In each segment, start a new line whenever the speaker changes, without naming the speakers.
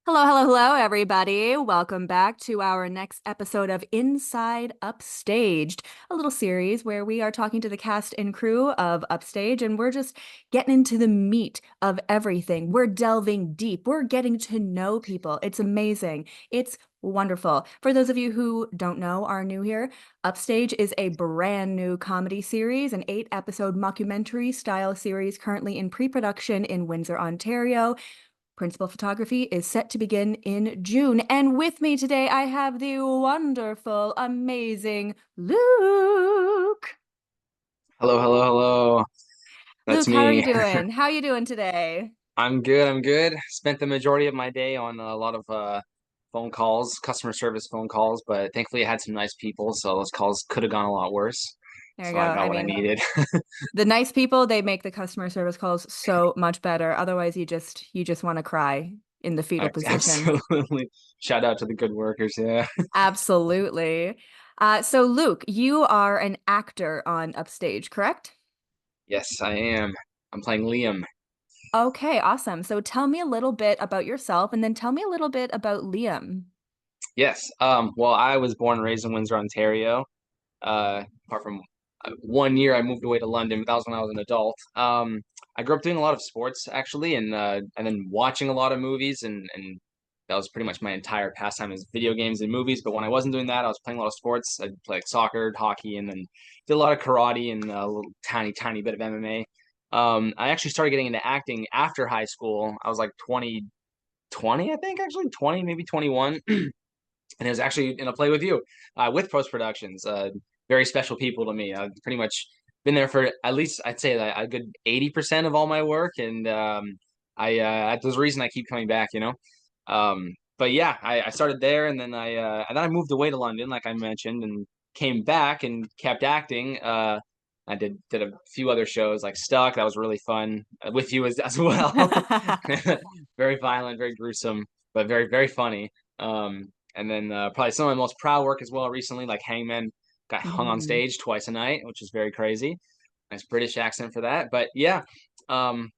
Hello, hello, hello, everybody. Welcome back to our next episode of Inside Upstaged, a little series where we are talking to the cast and crew of Upstage, and we're just getting into the meat of everything. We're delving deep. We're getting to know people. It's amazing. It's wonderful. For those of you who don't know, are new here, Upstage is a brand new comedy series, an 8-episode mockumentary style series currently in pre-production in Windsor, Ontario. Principal photography is set to begin in June. And with me today, I have the wonderful, amazing Luke.
Hello, hello, hello. That's
Luke, how are you
me.
doing? How are you doing today?
I'm good. I'm good. Spent the majority of my day on a lot of phone calls, customer service phone calls, but thankfully I had some nice people, so those calls could have gone a lot worse.
There you
So
go.
I
I
got what I
mean,
needed.
the nice people, they make the customer service calls so much better. Otherwise, you just want to cry in the fetal position.
Absolutely. Shout out to the good workers. Yeah.
Absolutely. So Luke, you are an actor on Upstage, correct?
Yes, I am. I'm playing Liam.
Okay, awesome. So tell me a little bit about yourself and then tell me a little bit about Liam.
Yes. Well, I was born and raised in Windsor, Ontario. Apart from 1 year, I moved away to London, but that was when I was an adult. I grew up doing a lot of sports actually, and then watching a lot of movies, and that was pretty much my entire pastime is video games and movies. But when I wasn't doing that, I was playing a lot of sports. I played like soccer, hockey, and then did a lot of karate and a little tiny bit of MMA. I actually started getting into acting after high school. I was like 20, I think, actually 20, maybe 21. And it was actually in a play with you, with post productions. Very special people to me. I've pretty much been there for at least I'd say that a good 80% of all my work, and there's a reason I keep coming back. But yeah, I started there, and then I moved away to London, like I mentioned, and came back and kept acting. I did a few other shows like Stuck. That was really fun with you as well. Very violent, very gruesome, but very funny. And then probably some of my most proud work as well recently, like Hangman got hung on
Mhm.
stage twice a night, which is very crazy. Nice British accent for that. But yeah, um,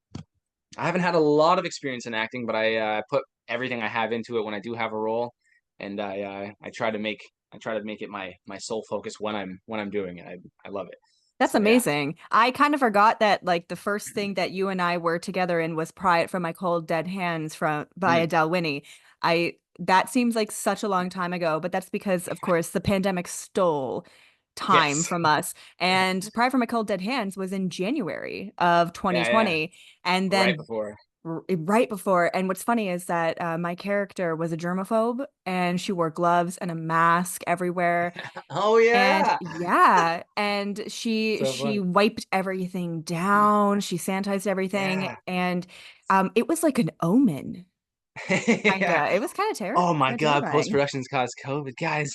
I haven't had a lot of experience in acting, but I put everything I have into it when I do have a role, and I try to make it my sole focus when I'm doing it. I love it.
That's
So yeah.
amazing. I kind of forgot that like the first thing that you and I were together in was Pry It From My Cold Dead Hands from by
Mm,
Adele Winnie. I That seems like such a long time ago, but that's because of course the pandemic stole time
yes.
from us. And Pry It From My Cold Dead Hands was in January of
Yeah.
2020. And
Right
then
before.
right before. And what's funny is that my character was a germaphobe and she wore gloves and a mask everywhere.
Oh
And
yeah.
yeah, and
So
she
funny.
wiped everything down, she sanitized everything,
Yeah.
and it was like an omen.
Yeah.
Kinda. It was kind of
Oh my
kind of
God, post
terrifying.
productions caused COVID, guys.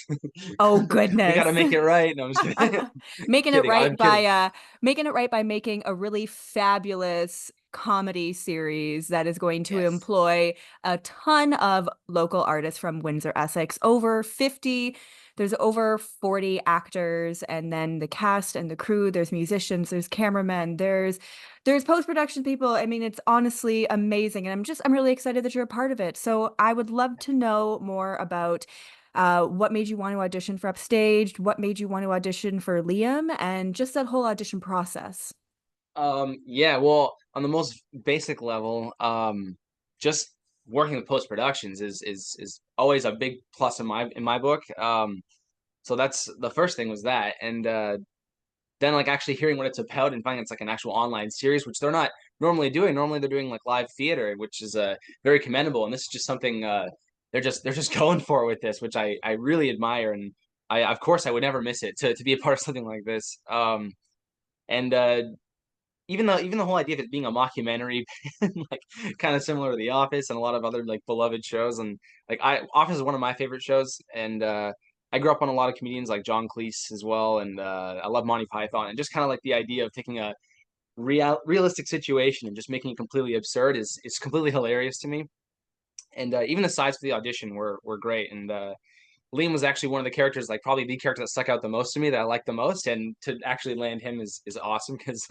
Oh
We got to
goodness.
make it right. No, I'm just kidding.
Making it
Kidding.
right
I'm kidding.
by making a really fabulous comedy series that is going to
Yes.
employ a ton of local artists from Windsor, Essex. There's over 40 actors, and then the cast and the crew, there's musicians, there's cameramen, there's post-production people. I mean, it's honestly amazing, and I'm really excited that you're a part of it. So I would love to know more about what made you want to audition for Upstaged? What made you want to audition for Liam? And just that whole audition process.
Yeah, well, on the most basic level, just working with post productions is always a big plus in my book. So that's the first thing was that, and then like actually hearing what it's about and finding it's like an actual online series, which they're not normally doing. Normally they're doing like live theater, which is very commendable, and this is just something they're just going for with this, which I really admire, and I of course I would never miss it to be a part of something like this. And even the whole idea of it being a mockumentary, like kind of similar to The Office and a lot of other like beloved shows, and like I Office is one of my favorite shows, and I grew up on a lot of comedians like John Cleese as well, and I love Monty Python, and just kind of like the idea of taking a realistic situation and just making it completely absurd is completely hilarious to me. And even the sides for the audition were great, and Liam was actually one of the characters, like probably the character that stuck out the most to me, that I like the most, and to actually land him is awesome because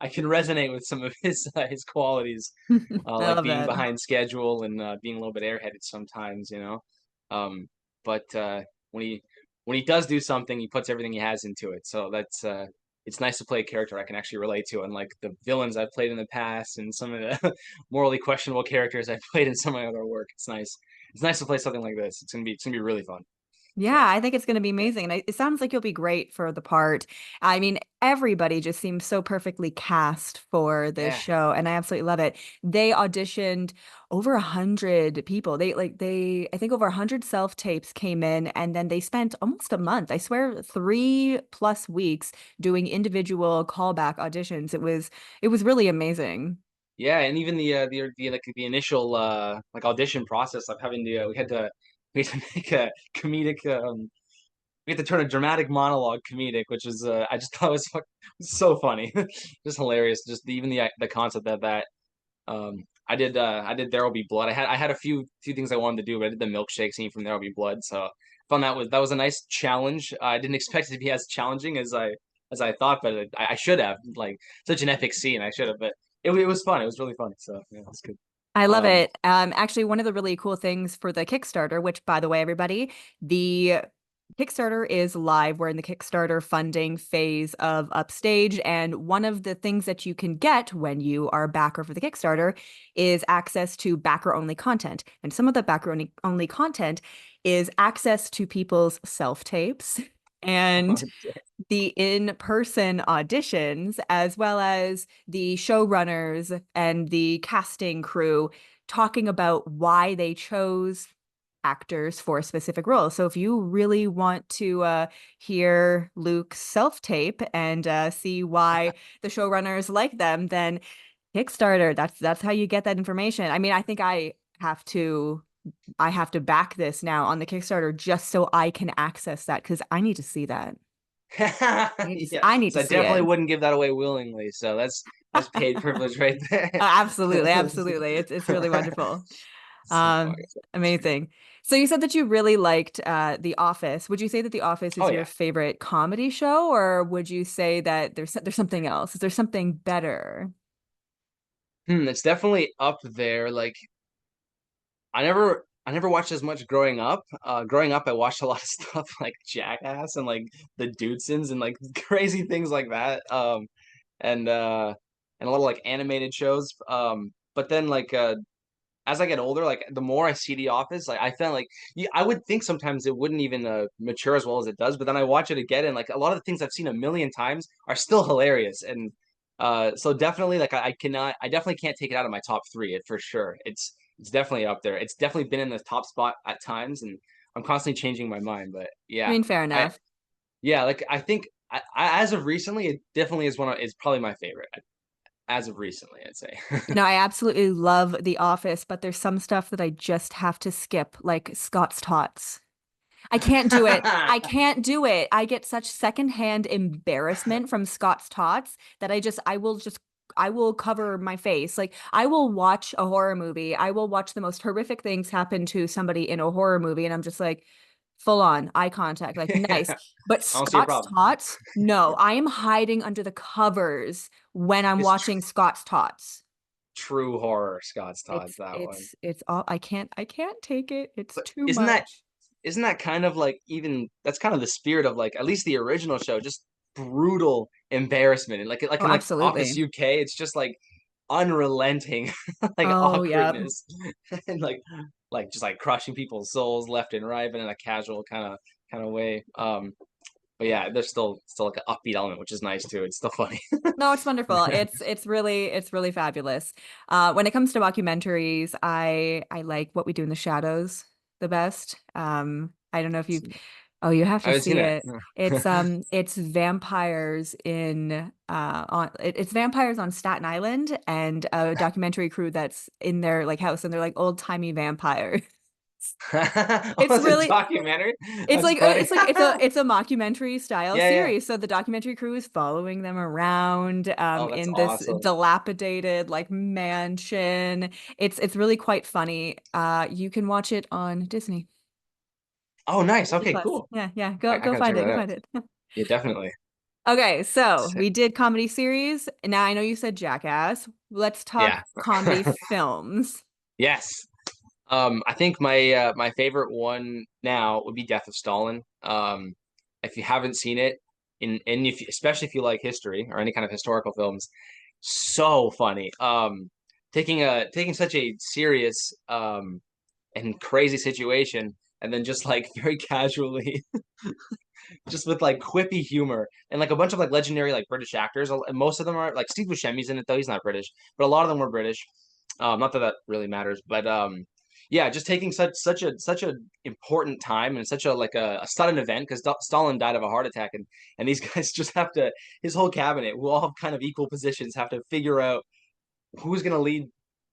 I can resonate with some of his qualities,
I
like
love
being
that.
behind schedule and being a little bit airheaded sometimes, you know. But when he does do something, he puts everything he has into it. So that's it's nice to play a character I can actually relate to, unlike the villains I've played in the past and some of the morally questionable characters I've played in some of my other work. It's nice. It's nice to play something like this. It's gonna be really fun.
Yeah,
So
I think it's going to be
yeah.
amazing. And it sounds like you'll be great for the part. I mean, everybody just seems so perfectly cast for this
Yeah.
show, and I absolutely love it. They auditioned over 100 people. I think over 100 self-tapes came in, and then they spent almost a month, I swear, 3+ weeks doing individual callback auditions. It was really amazing.
Yeah, and even the like the initial like audition process of having to we had to make a comedic we had to turn a dramatic monologue comedic, which is I just thought was so funny. Just hilarious. Just even the concept of that. I did There Will Be Blood. I had a few things I wanted to do, but I did the milkshake scene from There Will Be Blood. So I found that was a nice challenge. I didn't expect it to be as challenging as I thought, but I should have, like, such an epic scene. I should have, but it was fun. It was really funny. So yeah, it's good.
I love
Um,
it. Actually, one of the really cool things for the Kickstarter, which by the way, everybody, the Kickstarter is live. We're in the Kickstarter funding phase of Upstage. And one of the things that you can get when you are a backer for the Kickstarter is access to backer only content. And some of the backer only content is access to people's self tapes and the in-person auditions, as well as the showrunners and the casting crew talking about why they chose actors for a specific role. So if you really want to hear Luke's self-tape and see why the showrunners like them, then Kickstarter, that's how you get that information. I mean, I think I have to back this now on the Kickstarter just so I can access that because I need to see that.
yeah,
I need
so
to
I
see
definitely
it.
wouldn't give that away willingly. So that's paid privilege right there.
Absolutely, absolutely. It's really wonderful.
So funny.
Um, Amazing. So you said that you really liked The Office. Would you say that The Office
Oh
is your
yeah.
favorite comedy show, or would you say that there's something else? Is there something better?
It's definitely up there. Like I never watched as much growing up. Growing up, I watched a lot of stuff like Jackass and like the Dudesons and like crazy things like that. And and a lot of like animated shows. But then like as I get older, like the more I see The Office, like I felt like I would think sometimes it wouldn't even mature as well as it does. But then I watch it again, and like a lot of the things I've seen a million times are still hilarious. And so definitely, like I definitely can't take it out of my top three. It for sure. It's definitely up there. It's definitely been in the top spot at times, and I'm constantly changing my mind. But
I
yeah,
mean, fair
I
enough.
yeah, like I think as of recently, it definitely is probably my favorite as of recently. I'd say.
No, I absolutely love The Office, but there's some stuff that I just have to skip, like Scott's Tots. I can't do it. I can't do it. I get such secondhand embarrassment from Scott's Tots that I will cover my face. Like I will watch a horror movie. I will watch the most horrific things happen to somebody in a horror movie, and I'm just like full on eye contact, like nice.
I
But
don't see a
Scott's
problem.
Tots, no, I am hiding under the covers when I'm
It's
watching Scott's Tots.
true horror, Scott's Todd's
It's
that one.
it's it's all I can't take it. It's
But
too much.
isn't that kind of like even that's kind of the spirit of like at least the original show, just brutal embarrassment and like
Oh,
in like Office
absolutely.
UK, it's just like unrelenting like
Oh, yeah.
awkwardness and like just like crushing people's souls left and right, but in a casual kind of way. But yeah, there's still like an upbeat element, which is nice too. It's still funny.
No, it's wonderful. It's really fabulous. When it comes to documentaries, I like What We Do in the Shadows the best. I don't know if you Oh, you have
I
to
haven't seen
see
it.
it. It's vampires it's vampires on Staten Island and a documentary crew that's in their like house and they're like old-timey vampires.
Oh,
It's
it's a
really
documentary.
It's
That's
like
funny.
it's a mockumentary style
Yeah, yeah.
series. So the documentary crew is following them around
Oh, that's
in this
awesome.
dilapidated like mansion. It's really quite funny. You can watch it on Disney.
Oh, nice.
Disney
Okay,
Plus.
cool.
Yeah, yeah.
I
Go
gotta check
find it.
that
Go
out.
find it.
Yeah, definitely.
Okay, so
Sick.
we did comedy series. Now I know you said Jackass. Let's talk
Yeah.
comedy films.
Yes. I think my favorite one now would be Death of Stalin. If you haven't seen it, and if especially if you like history or any kind of historical films, so funny. Taking such a serious and crazy situation and then just like very casually just with like quippy humor and like a bunch of like legendary like British actors. Most of them are like Steve Buscemi's in it though. He's not British, but a lot of them were British. Not that that really matters, but yeah, just taking such a important time and such a like a sudden event because Stalin died of a heart attack and these guys just have to his whole cabinet who all have kind of equal positions have to figure out who's gonna lead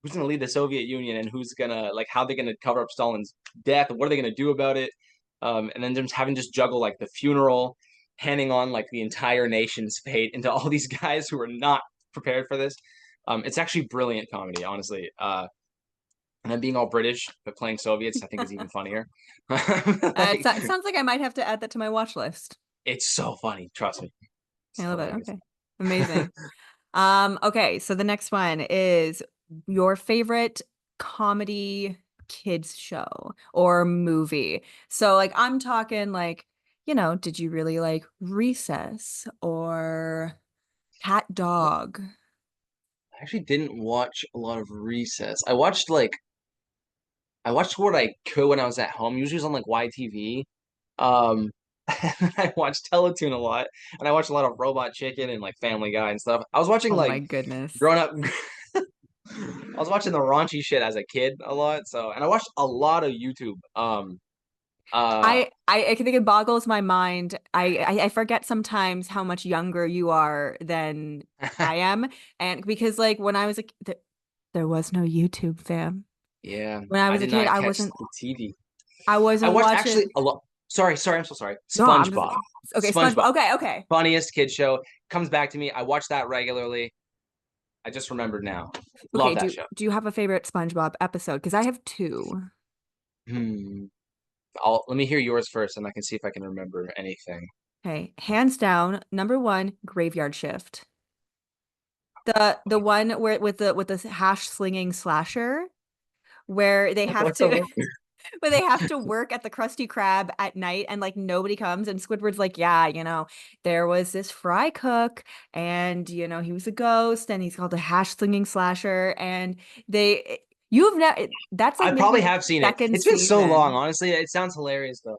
who's gonna lead the Soviet Union and who's gonna like how they're gonna cover up Stalin's death and what are they gonna do about it. And then just having just juggle like the funeral, handing on like the entire nation's fate into all these guys who are not prepared for this. It's actually brilliant comedy, honestly. And then being all British but playing Soviets, I think is even funnier. Like,
It sounds like I might have to add that to my watch list.
it's so funny, trust me.
I
It's
love it.
hilarious.
Okay. Amazing. Okay, so the next one is your favorite comedy kids show or movie. So like I'm talking like, did you really like Recess or Cat Dog?
I actually didn't watch a lot of Recess. I watched what I could when I was at home. Usually it was on like YTV. I watched Teletoon a lot, and I watched a lot of Robot Chicken and like Family Guy and stuff. I was watching
Oh my
like
goodness.
growing up. I was watching the raunchy shit as a kid a lot. So, and I watched a lot of YouTube. Uh,
I think it boggles my mind. I forget sometimes how much younger you are than I am. And because like when I was there was no YouTube, fam.
yeah,
When I
I
was a
did
kid,
not catch the TV.
I
I
wasn't
watched actually
watching.
a lot. Sorry, I'm so sorry.
No, I'm just
SpongeBob,
okay, SpongeBob.
SpongeBob,
Okay, okay.
funniest kid show comes back to me. I watch that regularly. I just remembered now. Love
Okay,
that show.
do you have a favorite SpongeBob episode? Because I have two.
Hmm. Let me hear yours first, and I can see if I can remember anything.
Okay, hands down, number one, Graveyard Shift. The one where with the hash slinging slasher where they have
What the
to
fuck?
but they have to work at the Krusty Krab at night and like nobody comes and Squidward's like, yeah, there was this fry cook and he was a ghost and he's called a hash slinging slasher and they you've never that's like
I
maybe
probably
the
have seen it.
second
It's been so long,
season.
honestly. It sounds hilarious though.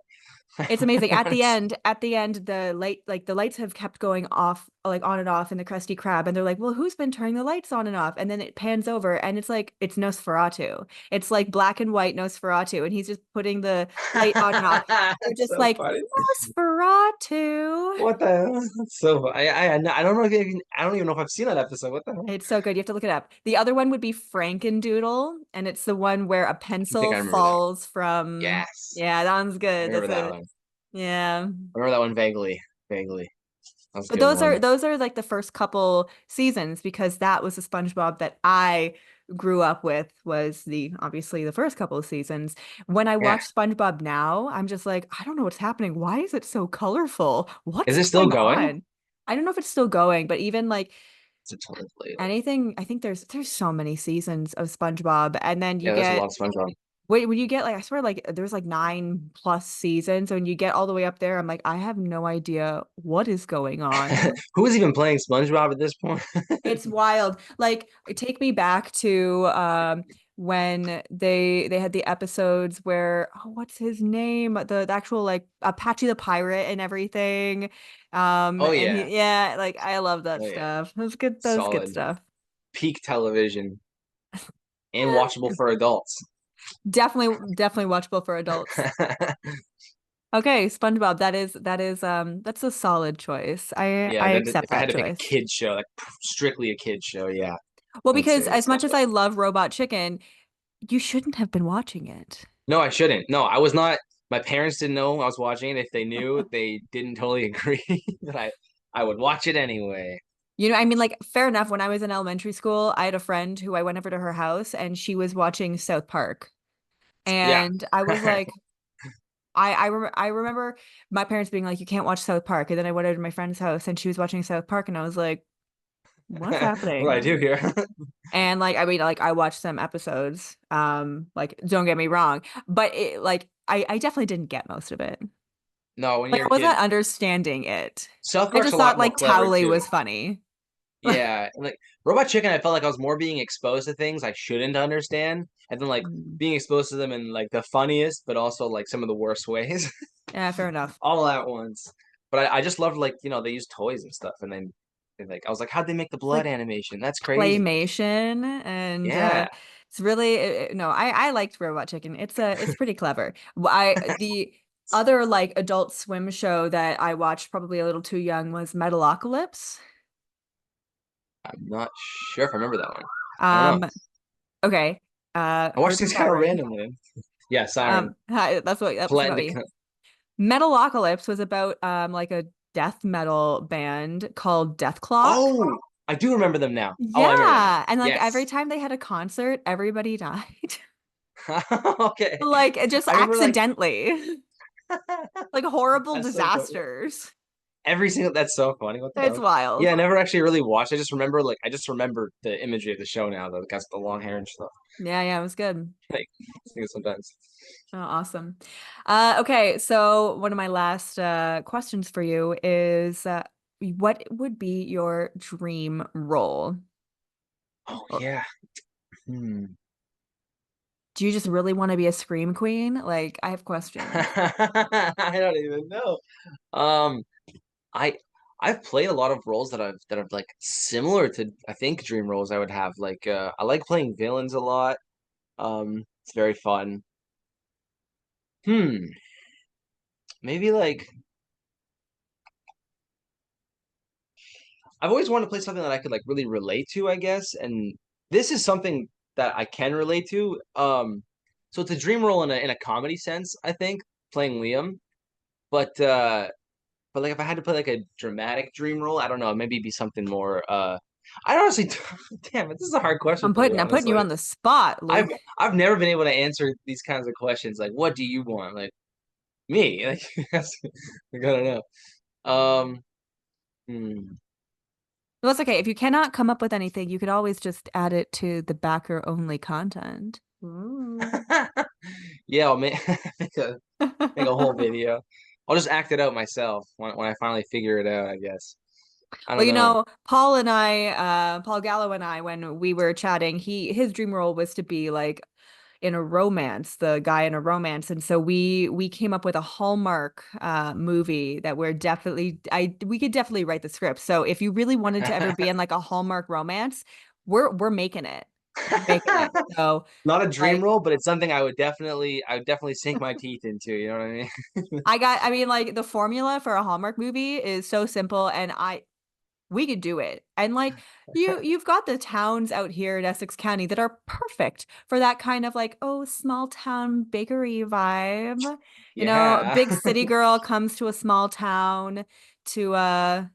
It's amazing. At the end, the lights have kept going off, like on and off in the Krusty Krab, and they're like, "Well, who's been turning the lights on and off?" And then it pans over, and it's like it's Nosferatu. It's like black and white Nosferatu, and he's just putting the light on and off. They're
That's
just
so
like
funny.
Nosferatu.
What the hell? That's so I don't know if I don't even know if I've seen that episode. What the hell?
It's so good. You have to look it up. The other one would be Frankendoodle, and it's the one where a
I think
pencil
I remember that.
falls from.
Yes.
Yeah, that one's
I
good.
remember
That's
that
a
one.
yeah.
I remember that one vaguely. Vaguely. That was a
But
good one.
those are like the first couple seasons because that was the SpongeBob that I grew up with was the obviously the first couple of seasons. When I
Yeah.
watch SpongeBob now, I'm just like, I don't know what's happening. Why is it so colorful?
Is
What's
it still
going
going?
on? I don't know if it's still going, but even like
It's a ton of later.
anything, I think there's so many seasons of SpongeBob and then you
Yeah, there's a lot
get
of SpongeBob.
wait, when you get like I swear like there's like 9+ seasons, and you get all the way up there, I'm like, I have no idea what is going on.
Who is even playing SpongeBob at this point?
It's wild. Like take me back to when they had the episodes where what's his name? The actual like Apache the pirate and everything.
Oh
And
yeah.
he yeah, like I love that
Oh yeah.
stuff. That's good. That's good
Solid.
stuff.
Peak television and watchable for adults.
Definitely watchable for adults. Okay, SpongeBob, that's a solid choice.
Yeah,
I
if
accept
I had
that
to pick a
choice.
kid show, like strictly a kid show, yeah,
Well,
I would say
because
it's
as much as
definitely.
I love Robot Chicken, you shouldn't have been watching it.
No, I shouldn't. No, I was not. My parents didn't know I was watching it. If they knew, they didn't totally agree that I would watch it anyway.
I mean, like, fair enough. When I was in elementary school, I had a friend who I went over to her house and she was watching South Park.
Yeah.
And I was like, I remember my parents being like, "You can't watch South Park," and then I went over to my friend's house and she was watching South Park, and I was like, "What's
What do I do
happening?"
here?
And like, I mean, like I watched some episodes. Like don't get me wrong, but I definitely didn't get most of it.
No, when
Like
you're
I
a
was
kid,
not understanding it.
South
I
Park's
just
a
thought
lot more
like
clever
Towley
too.
was funny.
Yeah, and, like Robot Chicken, I felt like I was more being exposed to things I shouldn't understand, and then like
Mm.
being exposed to them in like the funniest, but also like some of the worst ways,
Yeah, fair enough.
all at once. But I just loved like they use toys and stuff, and then like I was like, how'd they make the
It's
blood
like
animation? That's crazy.
claymation and
Yeah.
it's really no, I liked Robot Chicken. It's pretty clever. I the other like Adult Swim show that I watched probably a little too young was Metalocalypse.
I'm not sure if I remember that one. I don't know.
Um, okay.
I watch
Heard the
things kind of
siren.
randomly. Yeah, Siren.
Hi, that was
Plant
about
the.
me. Metalocalypse was about like a death metal band called Death Clock.
Oh, I do remember them now. Oh, I remember that now.
Yeah, and like every
Yes.
time they had a concert, everybody died.
Okay.
Like just
I remember like
accidentally. Like horrible
that's so funny.
disasters.
Every single that's so funny. What the
It's
hell?
wild.
Yeah, I never actually really watched. I just remember the imagery of the show now, though. The guys with the long hair and stuff.
Yeah, yeah, it was good.
Like, I think sometimes.
Oh, awesome. Okay, so one of my last questions for you is what would be your dream role?
Oh
Or
yeah. Hmm.
do you just really want to be a scream queen? Like, I have questions.
I don't even know. Um, I I've played a lot of roles that are like similar to I think dream roles I would have. Like I like playing villains a lot. It's very fun. Hmm. Maybe like I've always wanted to play something that I could like really relate to, I guess. And this is something that I can relate to. So it's a dream role in a comedy sense, I think, playing Liam. But like if I had to play like a dramatic dream role, I don't know, maybe it'd be something more I honestly damn it, this is a hard question for me,
I'm putting you
honestly.
on the spot,
I've
Luke.
I've never been able to answer these kinds of questions. Like, what do you want? Like me? Like I don't know. Um hmm.
Well, it's okay. If you cannot come up with anything, you could always just add it to the backer only content. Ooh.
Yeah, I'll make a whole video. I'll just act it out myself when I finally figure it out, I guess. I
Well,
don't know.
Paul and Paul Gallo and I, when we were chatting, his dream role was to be like in a romance, the guy in a romance, and so we came up with a Hallmark movie that we could definitely write the script. So if you really wanted to ever be in like a Hallmark romance, we're making it. We're making it. So
Not a dream
like
role, but it's something I would definitely sink my teeth into, you know what I mean?
I mean like the formula for a Hallmark movie is so simple and I we could do it. And like you've got the towns out here in Essex County that are perfect for that kind of like, oh, small town bakery vibe.
Yeah.
Big city girl comes to a small town to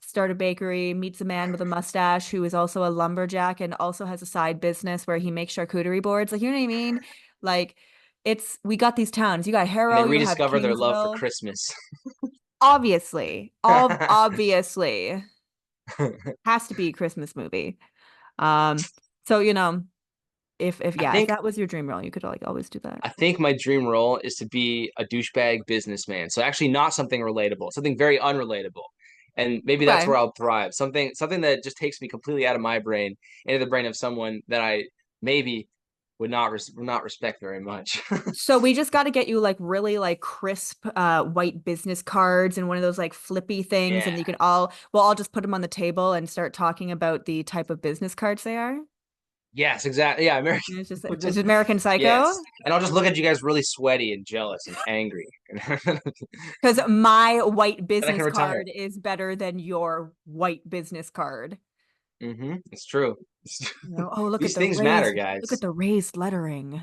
start a bakery, meets a man with a mustache who is also a lumberjack and also has a side business where he makes charcuterie boards. Like, you know what I mean? Like it's we got these towns. You got
And they
Harrow, you have
rediscover their love for
Kingsville.
Christmas.
Obviously, obviously has to be a Christmas movie. Um, so if
I
yeah, if
think
that was your dream role, you could like always do that.
I think my dream role is to be a douchebag businessman. So actually not something relatable, something very unrelatable. And maybe that's
Okay.
where I'll thrive. Something that just takes me completely out of my brain into the brain of someone that I maybe would not respect very much.
So we just got to get you like really like crisp white business cards and one of those like flippy things,
Yeah.
and you can I'll just put them on the table and start talking about the type of business cards they are.
Yes, exactly. Yeah,
And it's just
would
it's
just
American Psycho.
yes. And I'll just look at you guys really sweaty and jealous and angry. And
Because my white
I can
business
retire.
card is better than your white business card.
It's true.
Oh,
These things matter,
look at
guys.
the raised lettering.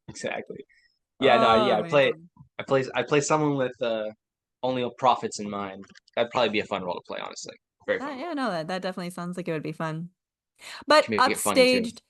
Exactly. Yeah, no,
Oh,
yeah,
amazing.
I play someone with only profits in mind. That'd probably be a fun role to play, honestly. Very fun
Yeah,
role.
no, that definitely sounds like it would be fun. But
Can make it funny too.
upstaged,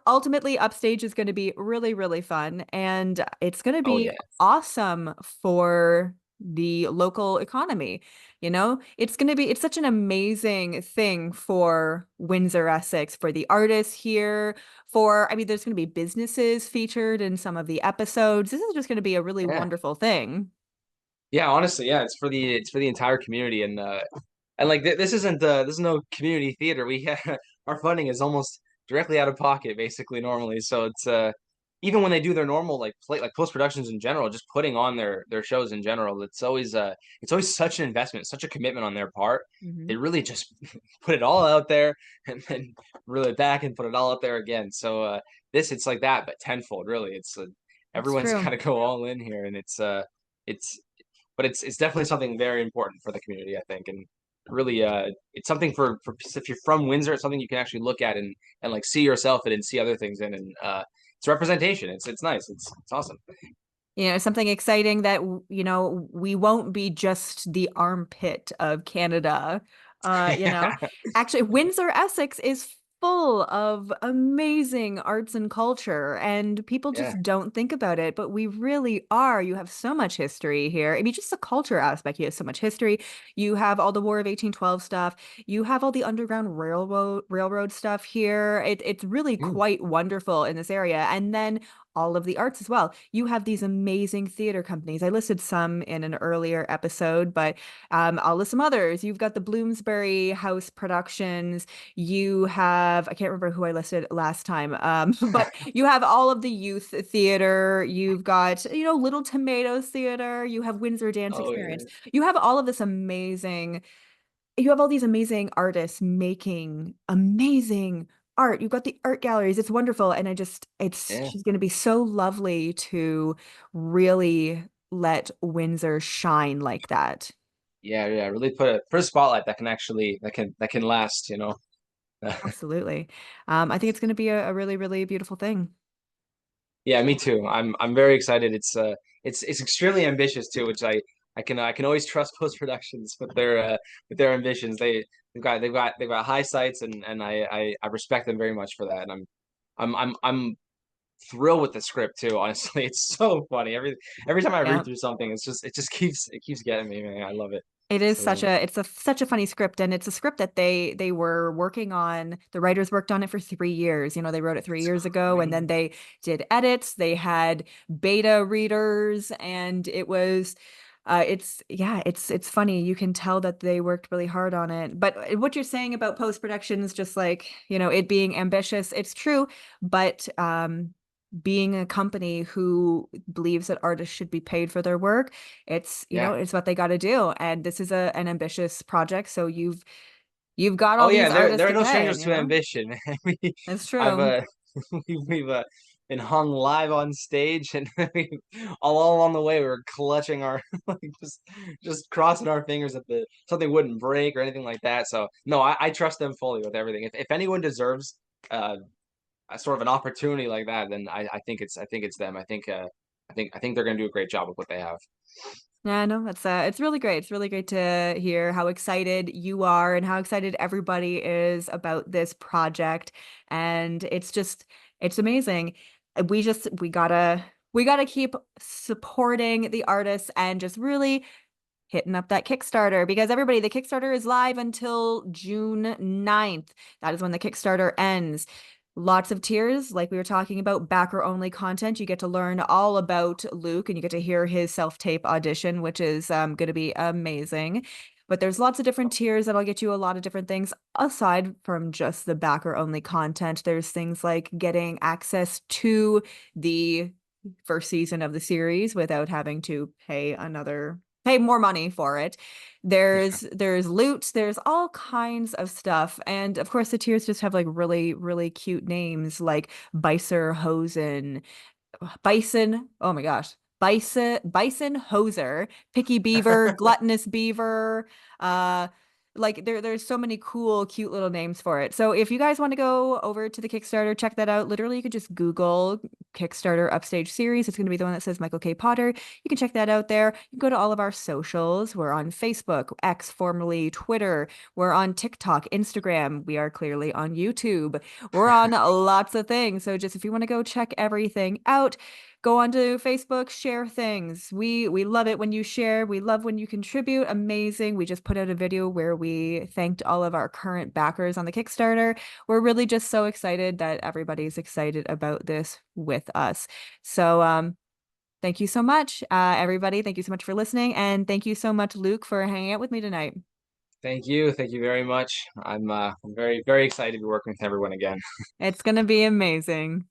ultimately Upstage is going to be really, really fun, and it's going to
Oh
be
yeah.
awesome for the local economy. It's such an amazing thing for Windsor, Essex, for the artists here, I mean, there's going to be businesses featured in some of the episodes. This is just going to be a really
Yeah.
wonderful thing.
Yeah, honestly, yeah, it's for the entire community, and like this isn't this is no community theater. We our funding is almost directly out of pocket basically normally. So it's even when they do their normal like play like post productions in general, just putting on their shows in general, it's always such an investment, such a commitment on their part. They
Hmm.
really just put it all out there and then reel it back and put it all out there again. So this it's like that but tenfold really. It's
That's
everyone's got
true.
to go all in here, and it's but it's definitely something very important for the community, I think, and really, it's something for if you're from Windsor, it's something you can actually look at and like see yourself in and see other things in, and it's representation. It's nice. It's awesome.
Something exciting that, we won't be just the armpit of Canada. Uh, you know, Actually, Windsor, Essex is full of amazing arts and culture, and people
Yeah.
just don't think about it, but we really are. You have so much history here. I mean, just the culture aspect, you have so much history. You have all the War of 1812 stuff. You have all the Underground Railroad stuff here. It's really
Mm.
quite wonderful in this area. And then all of the arts as well. You have these amazing theater companies. I listed some in an earlier episode, but I'll list some others. You've got the Bloomsbury House Productions. I can't remember who I listed last time, but you have all of the youth theater. You've got, Little Tomatoes Theater. You have Windsor Dance
Oh
Experience.
yeah.
You have all of this you have all these amazing artists making amazing art. You've got the art galleries. It's wonderful. And it's
Yeah.
just going to be so lovely to really let Windsor shine like that.
Yeah, yeah. Really put a spotlight that can actually that can last, you know.
Absolutely. I think it's going to be a really, really beautiful thing.
Yeah, me too. I'm very excited. It's extremely ambitious too, which I can always trust post productions with their ambitions. They've got high sights, and I respect them very much for that. And I'm thrilled with the script too. Honestly, it's so funny. Every time I read
Yeah.
through something, it keeps getting me, man. I love it.
It is
So
such a funny script, and it's a script that they were working on. The writers worked on it for 3 years. They wrote it 3 years ago, and then
crazy.
they did edits. They had beta readers, and it's funny. You can tell that they worked really hard on it. But what you're saying about post-production is just like, it being ambitious, it's true. But being a company who believes that artists should be paid for their work,
Yeah.
it's what they got to do. And this is an ambitious project, so you've got
Oh
all these
yeah,
artists
there are
to
no
pay,
strangers to ambition. We,
It's
I've
true.
we've been hung live on stage, and all along the way we were clutching our like just crossing our fingers that the something wouldn't break or anything like that. So no, I trust them fully with everything. If anyone deserves uh a sort of an opportunity like that, then I think it's them. I think they're gonna do a great job with what they have.
Yeah, no, it's really great. It's really great to hear how excited you are and how excited everybody is about this project. And it's amazing. We gotta keep supporting the artists and just really hitting up that Kickstarter, because everybody, the Kickstarter is live until June 9th. That is when the Kickstarter ends. Lots of tiers, like we were talking about, backer only content. You get to learn all about Luke and you get to hear his self-tape audition, which is going to be amazing. But there's lots of different tiers that'll get you a lot of different things aside from just the backer only content. There's things like getting access to the first season of the series without having to pay more money for it. There's loot, there's all kinds of stuff. And of course the tiers just have like really, really cute names like Bicer Hosen, Bison, oh my gosh. Bison Hoser, Picky Beaver, Gluttonous Beaver, uh there's so many cool, cute little names for it. So if you guys want to go over to the Kickstarter, check that out. Literally, you could just Google Kickstarter Upstage series. It's going to be the one that says Michael K. Potter. You can check that out there. You can go to all of our socials. We're on Facebook, X, formerly Twitter. We're on TikTok, Instagram. We are clearly on YouTube. We're on lots of things. So just if you want to go check everything out, go onto Facebook, share things. We love it when you share. We love when you contribute. Amazing. We just put out a video where we thanked all of our current backers on the Kickstarter. We're really just so excited that everybody's excited about this with us. So thank you so much, everybody. Thank you so much for listening, and thank you so much, Luke, for hanging out with me tonight.
Thank you. Thank you very much. I'm very, very excited to be working with everyone again.
It's gonna be amazing.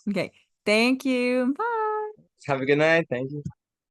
Okay. Thank you. Bye.
Have a good night. Thank you.